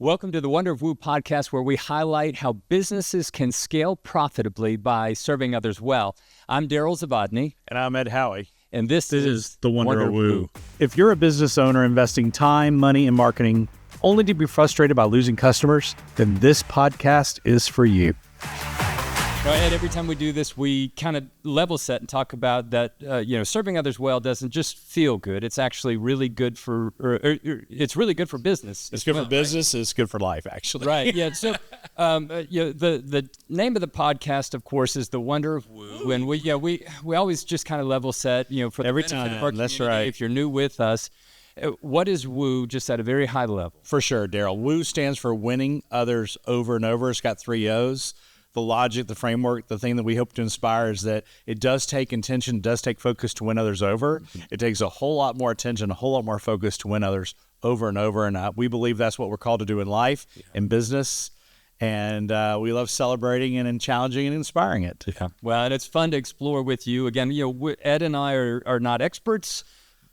Welcome to the Wonder of Woo podcast, where we highlight how businesses can scale profitably by serving others well. I'm Daryl Zavadny. And I'm Ed Howie. And this is the Wonder of Woo. If you're a business owner investing time, money, and marketing only to be frustrated by losing customers, then this podcast is for you. Ed, every time we do this, we kind of level set and talk about that, serving others well doesn't just feel good. It's actually really good for, it's really good for business. It's good for business. It's good for life, actually. Right. Yeah. So, the name of the podcast, of course, is the Wonder of Woo, and we always just kind of level set, for every the benefit time. of our That's community. right. If you're new with us, what is Woo, just at a very high level? For sure, Daryl. Woo stands for winning others over and over. It's got 3 O's. The logic, the framework, the thing that we hope to inspire is that it does take intention, does take focus to win others over. It takes a whole lot more attention, a whole lot more focus to win others over and over. And we believe that's what we're called to do in life, in business. And we love celebrating and challenging and inspiring it. Yeah. Well, and it's fun to explore with you. Again, Ed and I are not experts.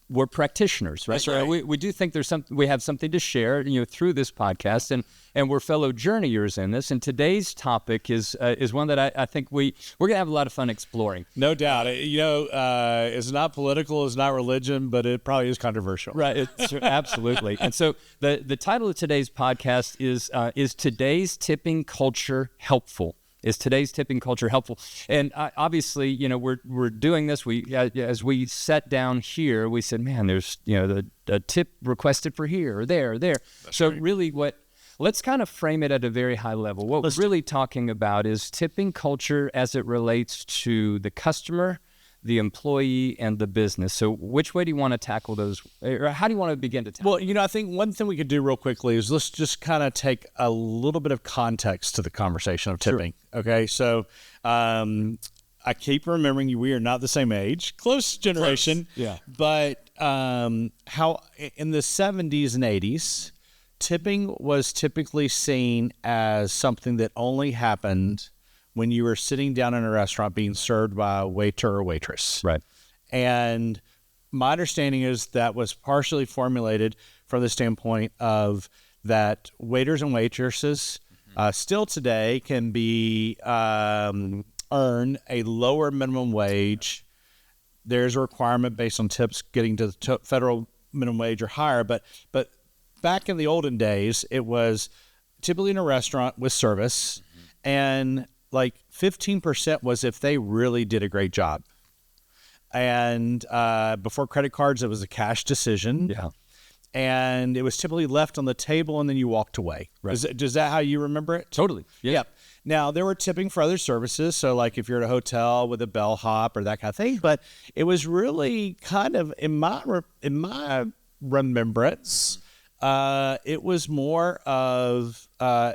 We're practitioners, right? That's right. We do think we have something to share, through this podcast, and we're fellow journeyers in this. And today's topic is one that I think we're gonna have a lot of fun exploring. No doubt. It's not political, it's not religion, but it probably is controversial. Right. It's absolutely. And so the title of today's podcast is Today's Tipping Culture Helpful? Is today's tipping culture helpful? And obviously, we're doing this. As we sat down here, we said, man, there's the tip requested for here or there or there. That's so right. Really, let's kind of frame it at a very high level. What we're really talking about is tipping culture as it relates to the customer, the employee, and the business. So which way do you want to tackle those, or how do you want to begin to tackle? Well, I think one thing we could do real quickly is let's just kind of take a little bit of context to the conversation of tipping. Sure. Okay, so I keep remembering we are not the same age, close generation. Close. Yeah. But how in the 70s and 80s, tipping was typically seen as something that only happened when you were sitting down in a restaurant being served by a waiter or waitress. Right. And my understanding is that was partially formulated from the standpoint of that waiters and waitresses still today can be earn a lower minimum wage. There's a requirement based on tips getting to the federal minimum wage or higher. But back in the olden days, it was typically in a restaurant with service, and like 15% was if they really did a great job. And before credit cards, it was a cash decision. Yeah. And it was typically left on the table and then you walked away. Right. Is that how you remember it? Totally. Yeah. Yep. Now, there were tipping for other services. So like if you're at a hotel with a bellhop or that kind of thing. But it was really kind of, in my remembrance, it was more of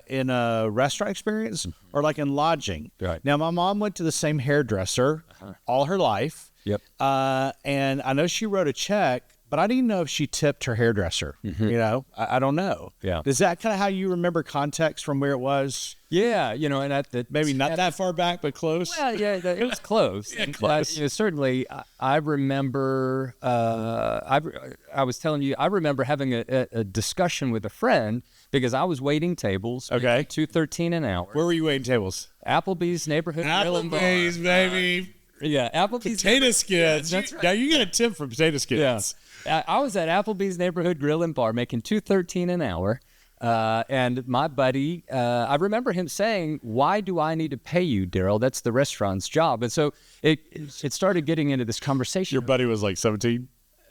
in a restaurant experience or like in lodging. Right. Now, my mom went to the same hairdresser all her life. Yep. And I know she wrote a check, but I didn't know if she tipped her hairdresser. I don't know. Yeah. Is that kind of how you remember context from where it was? Yeah, and Maybe not that far back, but close. Well, yeah, it was close. Yeah, close. Certainly, I remember. I was telling you, I remember having a discussion with a friend because I was waiting tables. Okay. $2.13 an hour. Where were you waiting tables? Applebee's neighborhood grill and bar. Applebee's, baby. Yeah, Applebee's. Potato skins. That's right. Now you get a tip for potato skins. Yeah. I was at Applebee's neighborhood grill and bar making $2.13 an hour. And my buddy, I remember him saying, "Why do I need to pay you, Daryl? That's the restaurant's job." And so it started getting into this conversation. Your buddy was like 17?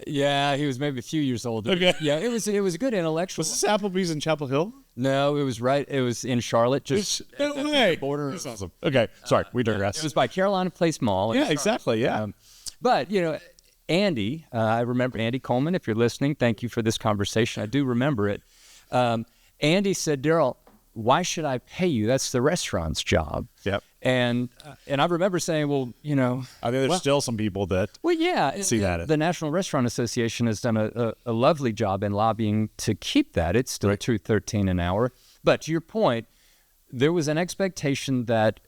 Yeah, he was maybe a few years older. Okay. Yeah, it was a good intellectual. Was this Applebee's in Chapel Hill? No, it was in Charlotte, just No at way. the border. That's awesome. Okay, sorry, we digress. It was by Carolina Place Mall. Yeah, exactly, yeah. But, Andy, I remember Andy Coleman, if you're listening, thank you for this conversation. I do remember it. Andy said, "Daryl, why should I pay you? That's the restaurant's job." Yep. And I remember saying, well, I think there's still some people that see that. The National Restaurant Association has done a lovely job in lobbying to keep that. It's still $2.13 an hour. But to your point, there was an expectation that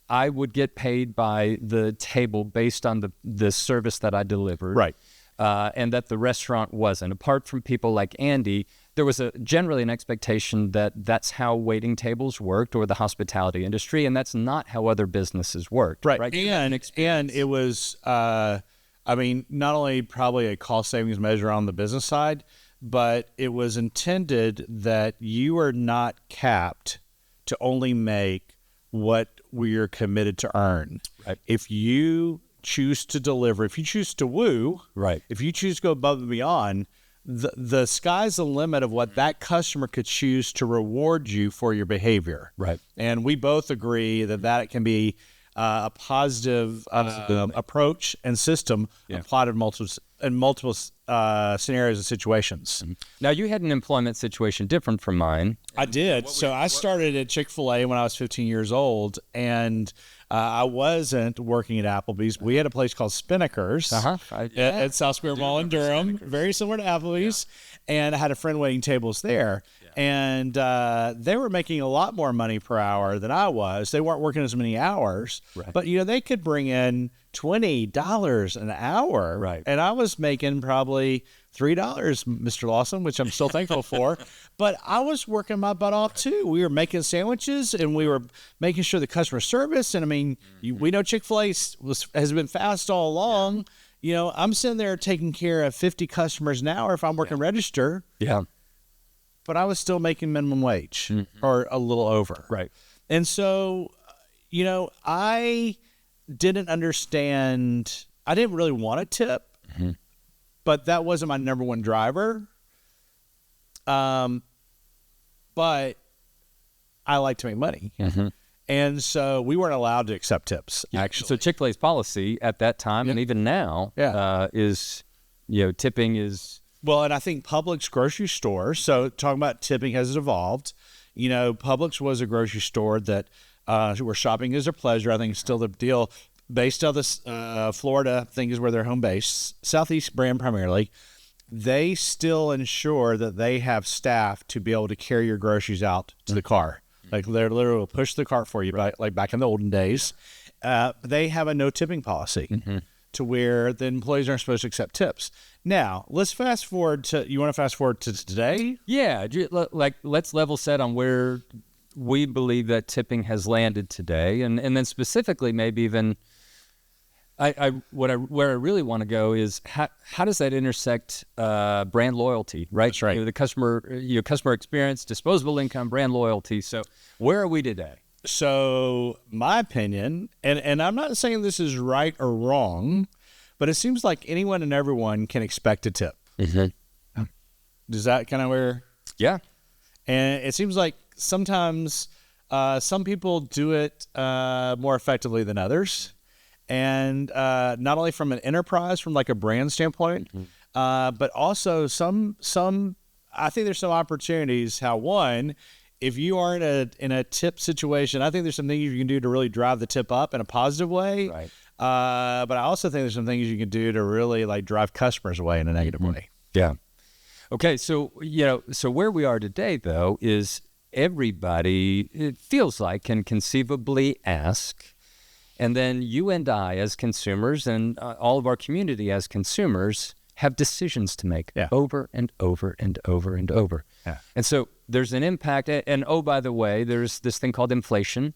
I would get paid by the table based on the service that I delivered. Right. And that the restaurant wasn't. Apart from people like Andy, there was generally an expectation that that's how waiting tables worked, or the hospitality industry, and that's not how other businesses worked. Right. Right. And it was, not only probably a cost savings measure on the business side, but it was intended that you are not capped to only make what we're committed to earn. Right. If you choose to deliver, if you choose to woo, Right. if you choose to go above and beyond, the sky's the limit of what that customer could choose to reward you for your behavior. Right. And we both agree that can be a positive approach and system applied in multiple scenarios and situations. Now, you had an employment situation different from mine. I did. So I started at Chick-fil-A when I was 15 years old, and I wasn't working at Applebee's. We had a place called Spinnaker's at South Square Mall in Durham, very similar to Applebee's, and I had a friend waiting tables there. And they were making a lot more money per hour than I was. They weren't working as many hours, but they could bring in $20 an hour, right? And I was making probably $3, Mr. Lawson, which I'm still thankful for. But I was working my butt off too. We were making sandwiches, and we were making sure the customer service. And we know Chick-fil-A has been fast all along. I'm sitting there taking care of 50 customers an hour if I'm working register. Yeah. But I was still making minimum wage or a little over. Right. And so, I didn't understand. I didn't really want a tip, but that wasn't my number one driver. But I like to make money. And so we weren't allowed to accept tips, actually. So Chick-fil-A's policy at that time, and even now, is, tipping is... Well, and I think Publix grocery store, so talking about tipping as it evolved, Publix was a grocery store that where shopping is a pleasure. I think it's still the deal. Based out of this Florida, I think is where they're home based, Southeast brand primarily. They still ensure that they have staff to be able to carry your groceries out to the car. Like they literally will push the cart for you, like back in the olden days. They have a no tipping policy. To where the employees aren't supposed to accept tips. Now, let's fast forward to, you want to fast forward to today? Yeah, let's level set on where we believe that tipping has landed today. And then specifically maybe even, where I really want to go is how does that intersect brand loyalty, right? That's right. The customer experience, disposable income, brand loyalty. So where are we today? So my opinion, and I'm not saying this is right or wrong, but it seems like anyone and everyone can expect a tip. Does that kind of where? Yeah. And it seems like sometimes some people do it more effectively than others. And not only from an enterprise, from like a brand standpoint, but also some, I think there's some opportunities how one, if you are in a tip situation, I think there's some things you can do to really drive the tip up in a positive way. Right. But I also think there's some things you can do to really like drive customers away in a negative way. Yeah. Okay. So, so where we are today though, is everybody, it feels like, can conceivably ask, and then you and I as consumers and all of our community as consumers have decisions to make over and over and over and over. Yeah. And so there's an impact. And oh, by the way, there's this thing called inflation,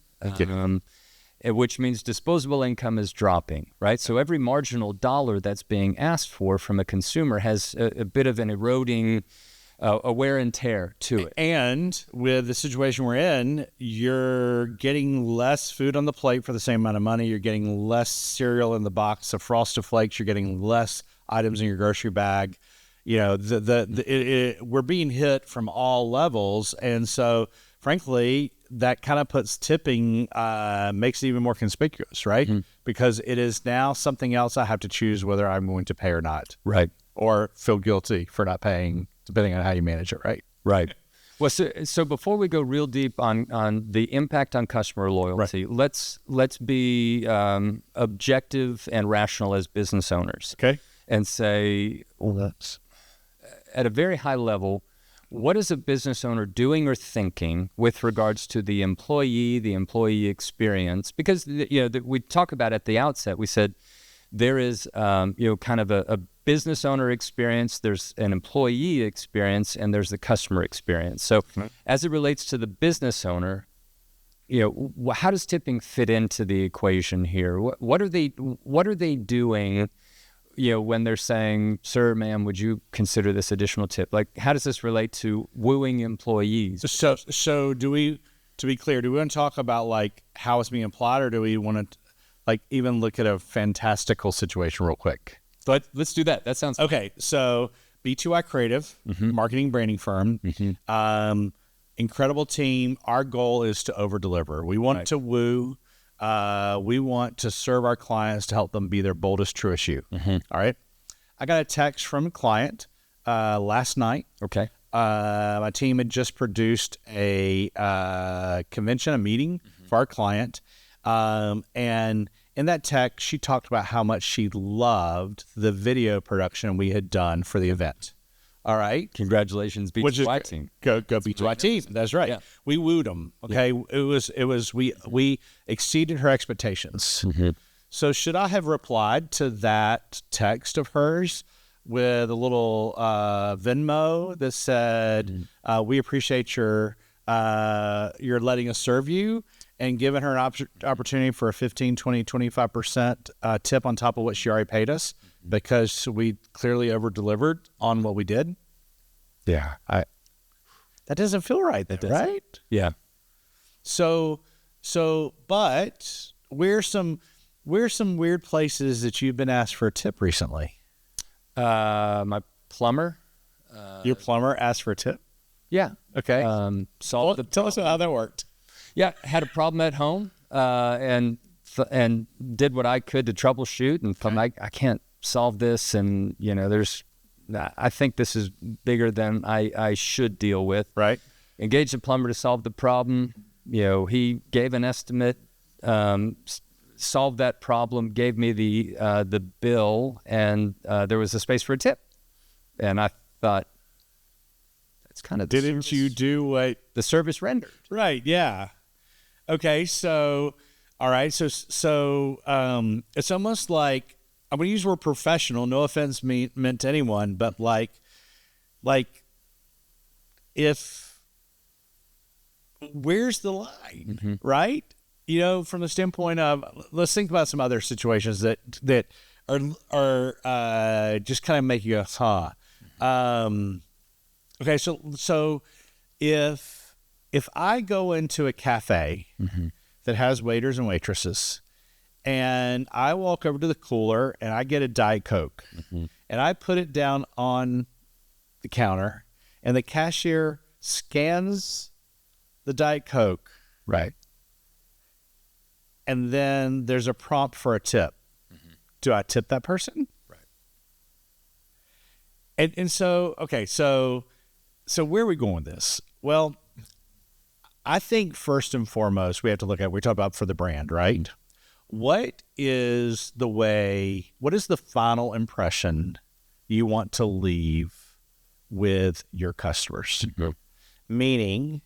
which means disposable income is dropping, right? So every marginal dollar that's being asked for from a consumer has a bit of an eroding a wear and tear to it. And with the situation we're in, you're getting less food on the plate for the same amount of money. You're getting less cereal in the box of Frosted Flakes. You're getting less items in your grocery bag. We're being hit from all levels. And so, frankly, that kind of puts tipping, makes it even more conspicuous, right? Because it is now something else I have to choose whether I'm going to pay or not. Right. Or feel guilty for not paying, depending on how you manage it, right? Right. Well, so before we go real deep on the impact on customer loyalty, let's be objective and rational as business owners. Okay. And say, at a very high level, what is a business owner doing or thinking with regards to the employee experience? Because we talk about at the outset, we said there is kind of a business owner experience, there's an employee experience, and there's the customer experience. So as it relates to the business owner, how does tipping fit into the equation here? What are they doing, when they're saying, sir, ma'am, would you consider this additional tip? Like, how does this relate to wooing employees? So do we, to be clear, do we want to talk about like how it's being applied, or do we want to like even look at a fantastical situation real quick? But let's do that. That sounds okay. So B2I Creative, marketing branding firm, incredible team. Our goal is to over deliver. We want to woo. We want to serve our clients to help them be their boldest, truest you. All right. I got a text from a client last night. Okay. My team had just produced a convention, a meeting for our client. And in that text, she talked about how much she loved the video production we had done for the event. All right. Congratulations, B2Y team. Go B2Y team. That's right. Yeah. We wooed them. Okay. Yeah. We exceeded her expectations. So should I have replied to that text of hers with a little Venmo that said, we appreciate your letting us serve you, and giving her an opportunity for a 15, 20, 25% tip on top of what she already paid us, because we clearly over-delivered on what we did? Yeah. That doesn't feel right, right? Yeah. So, but where's some weird places that you've been asked for a tip recently? My plumber. Your plumber asked for a tip? Yeah. Okay. Tell us how that worked. Yeah, had a problem at home, and did what I could to troubleshoot, and thought, I can't solve this, and I think this is bigger than I should deal with. Right. Engaged a plumber to solve the problem. He gave an estimate, solved that problem, gave me the bill, and there was a space for a tip, and I thought, that's kind of didn't you do what the service rendered? Right. Yeah. Okay, so, all right, so it's almost like, I'm going to use the word professional, no offense meant to anyone, but like if, where's the line, right? From the standpoint of, let's think about some other situations that are just kind of make you go, okay, so if I go into a cafe that has waiters and waitresses, and I walk over to the cooler and I get a Diet Coke, and I put it down on the counter, and the cashier scans the Diet Coke, right, and then there's a prompt for a tip, do I tip that person? Right. And so, okay, so where are we going with this? Well, I think first and foremost, we have to look at, we talk about for the brand, right? What is the final impression you want to leave with your customers? Meaning,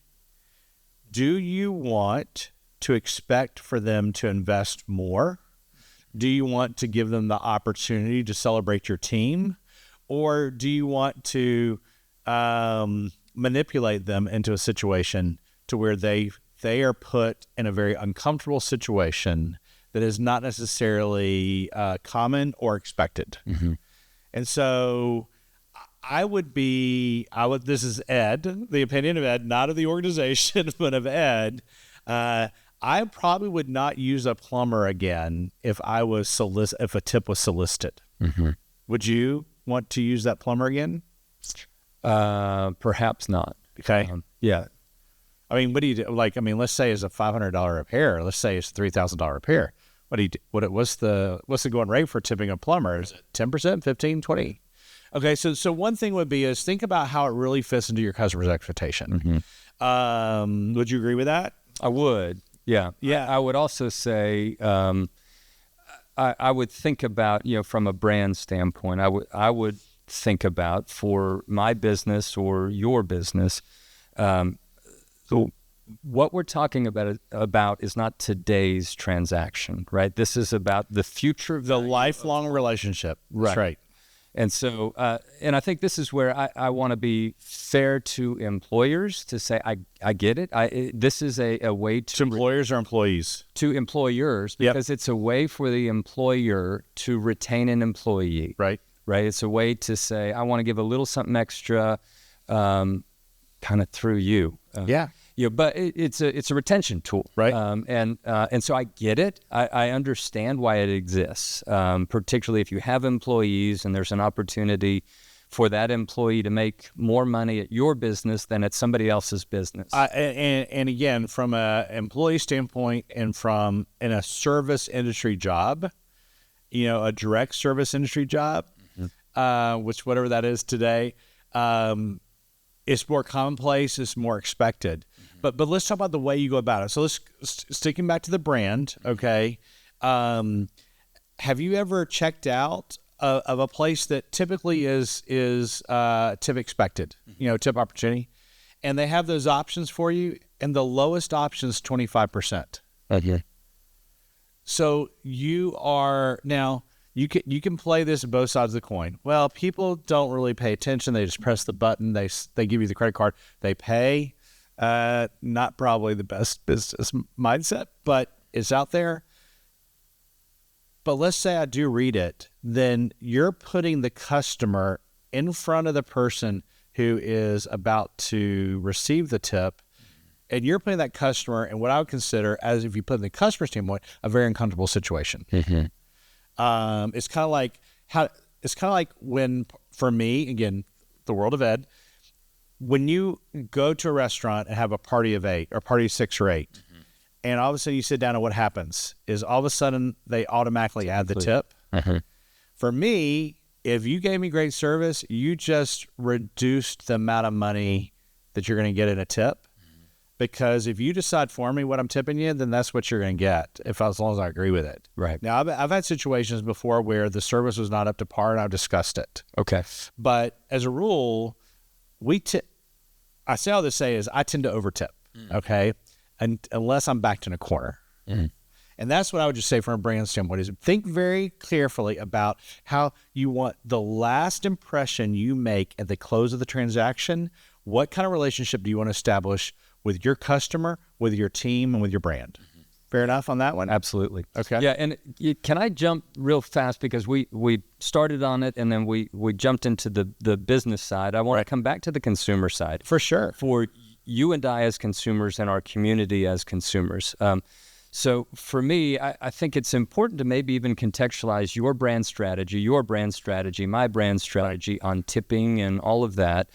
do you want to expect for them to invest more? Do you want to give them the opportunity to celebrate your team? Or do you want to manipulate them into a situation to where they are put in a very uncomfortable situation that is not necessarily common or expected? And so this is Ed, the opinion of Ed, not of the organization, but of Ed. I probably would not use a plumber again if if a tip was solicited. Would you want to use that plumber again? Perhaps not. Okay. Yeah. I mean, what do you do? Like, I mean, let's say it's a $500 repair. Let's say it's a $3,000 repair. What do you do? What's the going rate for tipping a plumber? Is it 10%, 15, 20? Okay. So one thing would be is think about how it really fits into your customer's expectation. Would you agree with that? I would. Yeah. Yeah. I would also say, I would think about, from a brand standpoint, I would think about for my business or your business, so what we're talking about is not today's transaction, right? This is about the future of the lifelong relationship. Right. That's right. And so, and I think this is where I want to be fair to employers to say, I get it. This is a way to employers or employees? To employers, because it's a way for the employer to retain an employee. Right. Right. It's a way to say, I want to give a little something extra, kind of through you. But it's a retention tool, right? And so I get it. I understand why it exists, particularly if you have employees and there's an opportunity for that employee to make more money at your business than at somebody else's business. And again, from an employee standpoint, and from in a service industry job, a direct service industry job, which whatever that is today. It's more commonplace. It's more expected. But let's talk about the way you go about it. So let's sticking back to the brand. Okay. Have you ever checked out of a place that typically is tip expected, tip opportunity, and they have those options for you, and the lowest option is 25%. Okay. So you are now. You can play this on both sides of the coin. Well, people don't really pay attention. They just press the button. They give you the credit card. They pay. Not probably the best business mindset, but it's out there. But let's say I do read it. Then you're putting the customer in front of the person who is about to receive the tip. And you're putting that customer in what I would consider, as if you put in the customer standpoint, a very uncomfortable situation. Mm-hmm. It's kind of like when, for me, again, the world of ed, when you go to a restaurant and have a party of 8 or party of 6 or 8, and all of a sudden you sit down and what happens is all of a sudden they automatically add the tip. For me, if you gave me great service, you just reduced the amount of money that you're going to get in a tip. Because if you decide for me what I'm tipping you, then that's what you're going to get, as long as I agree with it. Right. Now, I've had situations before where the service was not up to par, and I've discussed it. Okay. But as a rule, I say all this to say is I tend to over-tip, okay, unless I'm backed in a corner. And that's what I would just say from a brand standpoint is think very carefully about how you want the last impression you make at the close of the transaction. What kind of relationship do you want to establish with your customer, with your team, and with your brand? Fair enough on that one? Absolutely. Okay. Yeah, and can I jump real fast because we started on it and then we jumped into the business side. I want to come back to the consumer side. For sure. For you and I as consumers and our community as consumers. So for me, I think it's important to maybe even contextualize your brand strategy, my brand strategy on tipping and all of that.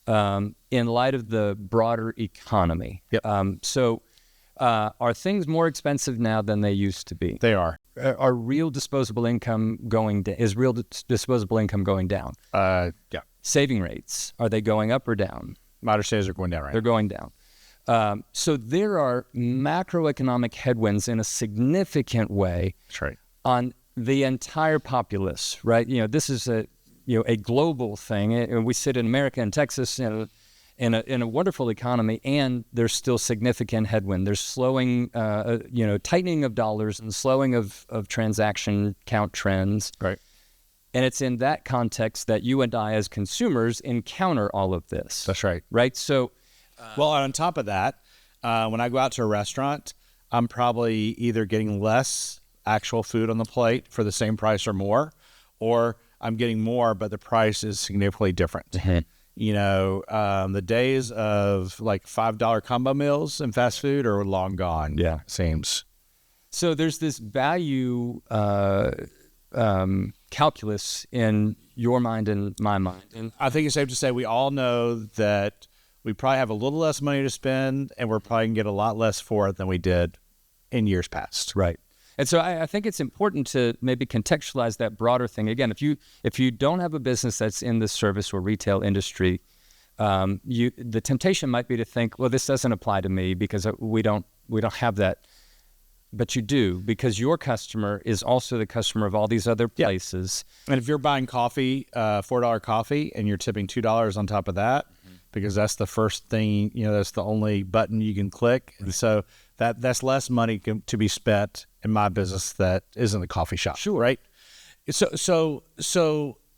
In light of the broader economy. Yep. So are things more expensive now than they used to be? They are. Are real disposable income going down? Is real disposable income going down? Yeah. Saving rates, are they going up or down? My understanding is they're going down right now. They're going down. So there are macroeconomic headwinds in a significant way. That's right. On the entire populace, right? This is a global thing, and we sit in America and Texas in a wonderful economy, and there's still significant headwind. There's slowing, tightening of dollars and slowing of transaction count trends. Right. And it's in that context that you and I, as consumers, encounter all of this. That's right. Right. So, well, on top of that, when I go out to a restaurant, I'm probably either getting less actual food on the plate for the same price or more, or I'm getting more, but the price is significantly different. The days of like $5 combo meals in fast food are long gone. Yeah. It seems. So there's this value calculus in your mind and my mind. And I think it's safe to say we all know that we probably have a little less money to spend, and we're probably going to get a lot less for it than we did in years past. Right. And so I think it's important to maybe contextualize that broader thing. Again, if you don't have a business that's in the service or retail industry, the temptation might be to think, well, this doesn't apply to me because we don't have that. But you do, because your customer is also the customer of all these other places. Yeah. And if you're buying coffee, $4 coffee, and you're tipping $2 on top of that, because that's the first thing, that's the only button you can click. And so that's less money to be spent in my business that isn't a coffee shop. Sure. Right.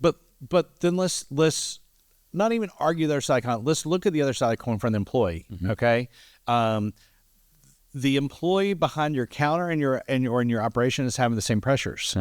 But but then let's not even argue the other side of the coin. Let's look at the other side of the coin from the employee. Okay. The employee behind your counter and your operation is having the same pressures.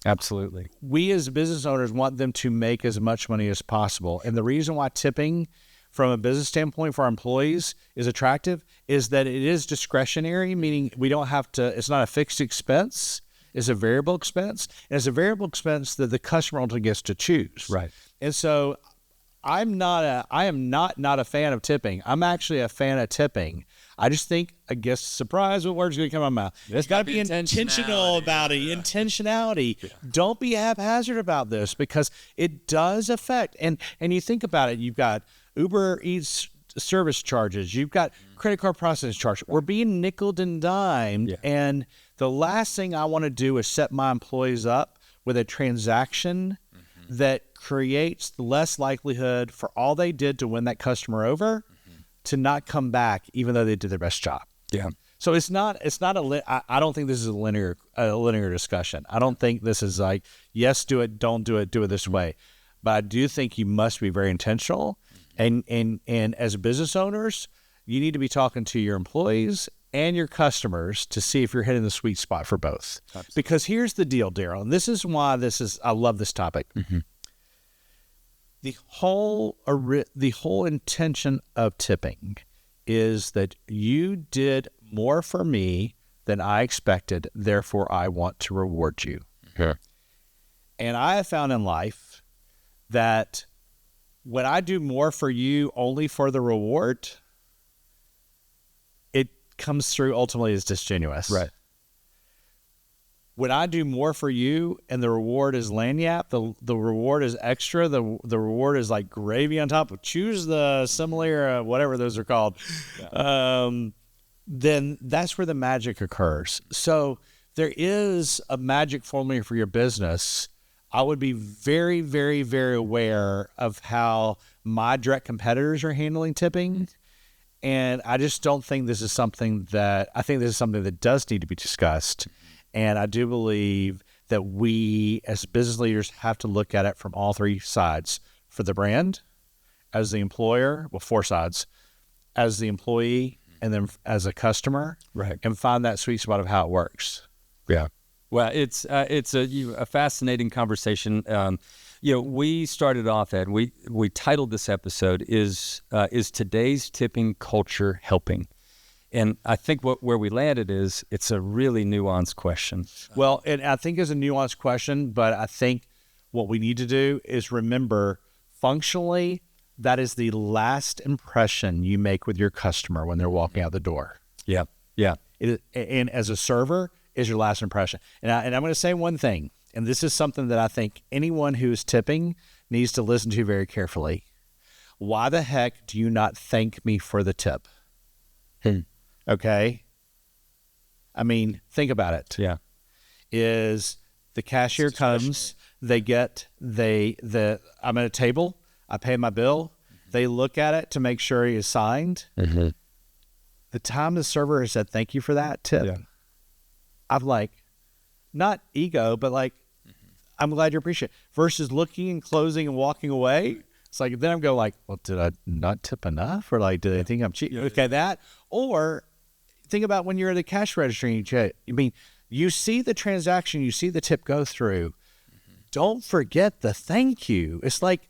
Absolutely. We as business owners want them to make as much money as possible. And the reason why tipping from a business standpoint for our employees is attractive is that it is discretionary, meaning we don't have to, it's not a fixed expense, it's a variable expense. And it's a variable expense that the customer ultimately gets to choose. Right. And so I am not a fan of tipping. I'm actually a fan of tipping. I just think, I guess, surprise, what word's going to come out of my mouth? It's got to be intentional about it. Intentionality. Yeah. Don't be haphazard about this because it does affect. And you think about it, you've got Uber Eats service charges. You've got credit card processing charges. We're being nickeled and dimed. Yeah. And the last thing I want to do is set my employees up with a transaction that creates less likelihood for all they did to win that customer over to not come back, even though they did their best job. Yeah. So it's not I don't think this is a linear discussion. I don't think this is like, yes, do it, don't do it this way. But I do think you must be very intentional. And as business owners, you need to be talking to your employees and your customers to see if you're hitting the sweet spot for both. Absolutely. Because here's the deal, Daryl, and this is why I love this topic. The whole intention of tipping is that you did more for me than I expected, therefore I want to reward you. Okay. And I have found in life that when I do more for you only for the reward, it comes through ultimately as disingenuous. Right. When I do more for you and the reward is lagniappe, the reward is extra, the reward is like gravy on top of, choose the simile, whatever those are called, then that's where the magic occurs. So there is a magic formula for your business. I would be very, very, very aware of how my direct competitors are handling tipping. And I just don't think this is something that does need to be discussed. And I do believe that we as business leaders have to look at it from all three sides: for the brand, as the employer, well, four sides, as the employee, and then as a customer, right? And find that sweet spot of how it works. Yeah. Well, it's a fascinating conversation. We started off at, we titled this episode is today's tipping culture helping? And I think where we landed is it's a really nuanced question. Well, and I think it's a nuanced question, but I think what we need to do is remember, functionally, that is the last impression you make with your customer when they're walking out the door. Yeah, yeah. And as a server, is your last impression. And I'm going to say one thing, and this is something that I think anyone who is tipping needs to listen to very carefully. Why the heck do you not thank me for the tip? Okay? I mean, think about it. Yeah. Is the cashier comes, I'm at a table, I pay my bill, they look at it to make sure he is signed. The time the server has said thank you for that tip, I'm like, not ego, but like, I'm glad you appreciate it. Versus looking and closing and walking away. It's like, then I'm going like, well, did I not tip enough? Or like, do they think I'm cheap? Okay, that. Or think about when you're at the cash register and you check. I mean, you see the transaction, you see the tip go through. Don't forget the thank you. It's like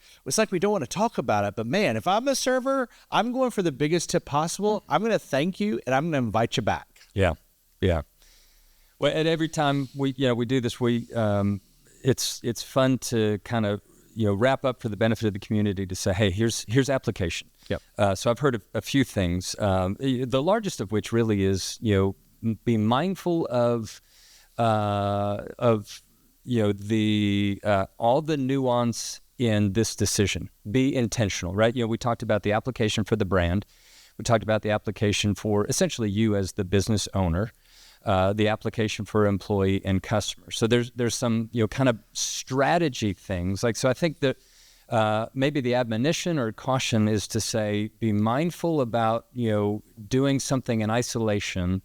we don't want to talk about it, but man, if I'm a server, I'm going for the biggest tip possible. I'm going to thank you and I'm going to invite you back. Yeah, yeah. Well, and every time we do this, it's fun to kind of wrap up for the benefit of the community to say, hey, here's application. Yep. So I've heard a few things. The largest of which really is be mindful of the all the nuance in this decision. Be intentional, right? We talked about the application for the brand. We talked about the application for essentially you as the business owner. The application for employee and customer. So there's some kind of strategy things. So I think that maybe the admonition or caution is to say, be mindful about doing something in isolation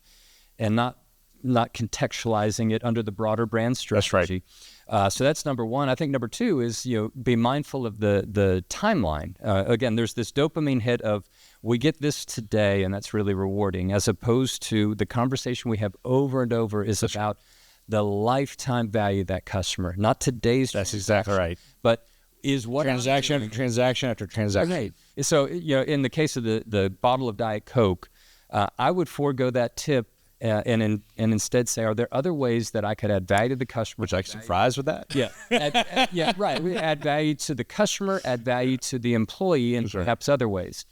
and not not contextualizing it under the broader brand strategy. That's right. So that's number one. I think number two is, be mindful of the timeline. Again, there's this dopamine hit of, we get this today, and that's really rewarding, as opposed to the conversation we have over and over is about the lifetime value of that customer, not today's. That's exactly right. But is what transaction after transaction after transaction. Okay. So, in the case of the bottle of Diet Coke, I would forego that tip and instead say, are there other ways that I could add value to the customer? Would you like some fries with that? Yeah. Right. We add value to the customer, add value to the employee, and perhaps other ways.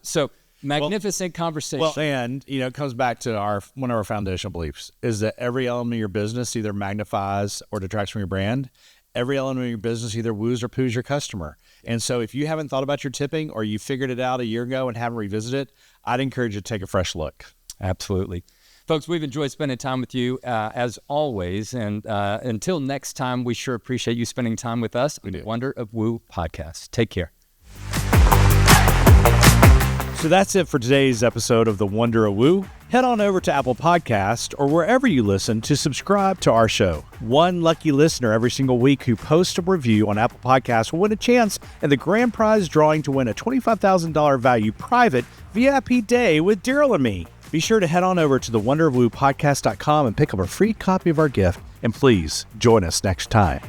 So magnificent conversation. Well, and it comes back to one of our foundational beliefs is that every element of your business either magnifies or detracts from your brand. Every element of your business either woos or poos your customer. And so if you haven't thought about your tipping or you figured it out a year ago and haven't revisited it, I'd encourage you to take a fresh look. Absolutely. Folks, we've enjoyed spending time with you as always. And until next time, we sure appreciate you spending time with us on the Wonder of Wooo podcast. Take care. So that's it for today's episode of The Wonder of Wooo. Head on over to Apple Podcast or wherever you listen to subscribe to our show. One lucky listener every single week who posts a review on Apple Podcasts will win a chance in the grand prize drawing to win a $25,000 value private VIP day with Daryl and me. Be sure to head on over to thewonderofwoopodcast.com and pick up a free copy of our gift. And please join us next time.